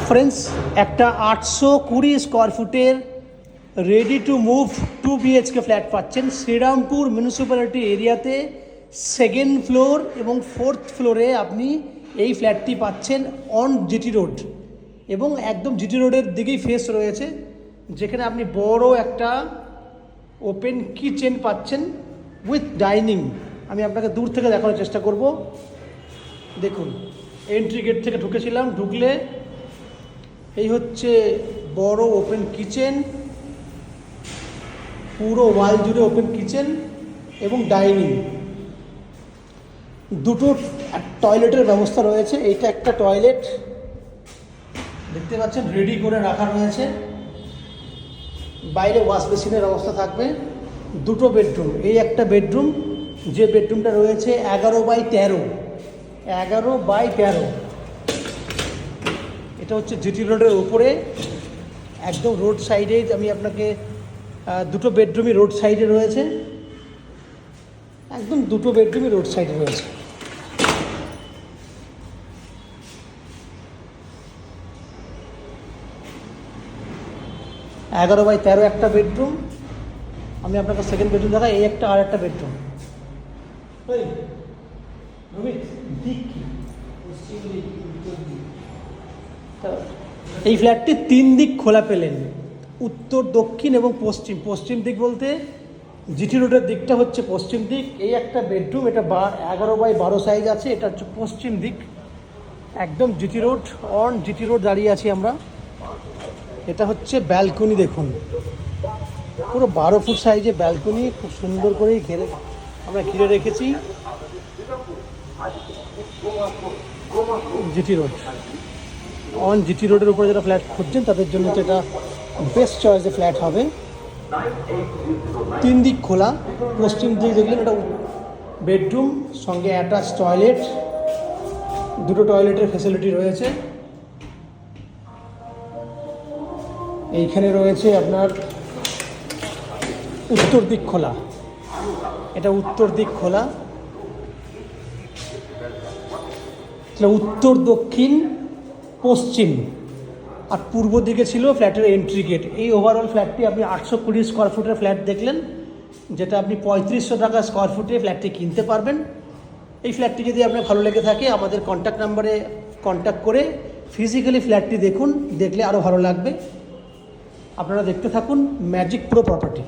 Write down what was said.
Friends, একটা 820 square ফুটের ready to move 2 BHK flat পাচ্ছেন শ্রীরামপুর মিউনিসিপ্যালিটি এরিয়াতে। সেকেন্ড ফ্লোর এবং 4th ফ্লোরে আপনি এই ফ্ল্যাটটি পাচ্ছেন অন জিটি রোড, এবং একদম জিটি রোডের দিকেই ফেস রয়েছে, যেখানে আপনি বড় একটা ওপেন কিচেন পাচ্ছেন উইথ ডাইনিং। আমি আপনাকে দূর থেকে দেখানোর চেষ্টা করব। দেখুন, এন্ট্রি গেট থেকে ঢুকেছিলাম, ঢুকলে এই হচ্ছে বড় ওপেন কিচেন, পুরো ওয়াল জুড়ে ওপেন কিচেন এবং ডাইনিং। দুটো টয়লেটের ব্যবস্থা রয়েছে। এইটা একটা টয়লেট দেখতে পাচ্ছেন রেডি করে রাখা রয়েছে, বাইরে ওয়াশ বেসিনের ব্যবস্থা থাকবে। দুটো বেডরুম, এই একটা বেডরুম, যে বেডরুমটা রয়েছে 11x13, 11x13। এটা হচ্ছে জিটি রোডের উপরে, একদম রোড সাইডে। আমি আপনাকে দুটো বেডরুমই রোড সাইডে রয়েছে, একদম দুটো বেডরুমই রোড সাইডে রয়েছে। এগারো বাই 13 একটা বেডরুম। আমি আপনাকে সেকেন্ড বেডরুম দেখাই, এই একটা আর একটা বেডরুম। এই ফ্ল্যাটটি 3 দিক খোলা পেলেন, উত্তর, দক্ষিণ এবং পশ্চিম। পশ্চিম দিক বলতে জিটি রোডের দিকটা হচ্ছে পশ্চিম দিক। এই একটা বেডরুম, এটা 11x12 সাইজ আছে, এটা হচ্ছে পশ্চিম দিক, একদম GT road, on GT road দাঁড়িয়ে আছি আমরা। এটা হচ্ছে ব্যালকনি, দেখুন পুরো 12 ফুট সাইজে ব্যালকনি, খুব সুন্দর করেই আমরা ঘিরে রেখেছি। জিটি রোড, অন জিটি রোডের উপরে যারা ফ্ল্যাট খুঁজছেন তাদের জন্য তো এটা বেস্ট চয়েসে ফ্ল্যাট হবে। 3 দিক খোলা, পশ্চিম দিক দেখলেন এটা বেডরুম, সঙ্গে অ্যাটাচ টয়লেট, দুটো টয়লেটের ফ্যাসিলিটি রয়েছে। এইখানে রয়েছে আপনার উত্তর দিক খোলা, এটা উত্তর দিক খোলা, উত্তর, দক্ষিণ, পশ্চিম আর পূর্ব দিকে ছিল ফ্ল্যাটের এন্ট্রি গেট। এই ওভারঅল ফ্ল্যাটটি আপনি 820 স্কোয়ার ফুটের ফ্ল্যাট দেখলেন, যেটা আপনি 3500 টাকা স্কোয়ার ফুটে ফ্ল্যাটটি কিনতে পারবেন। এই ফ্ল্যাটটি যদি আপনার ভালো লেগে থাকে, আমাদের কন্ট্যাক্ট নাম্বারে কন্ট্যাক্ট করে ফিজিক্যালি ফ্ল্যাটটি দেখুন, দেখলে আরও ভালো লাগবে। আপনারা দেখতে থাকুন ম্যাজিক প্রো প্রপার্টি।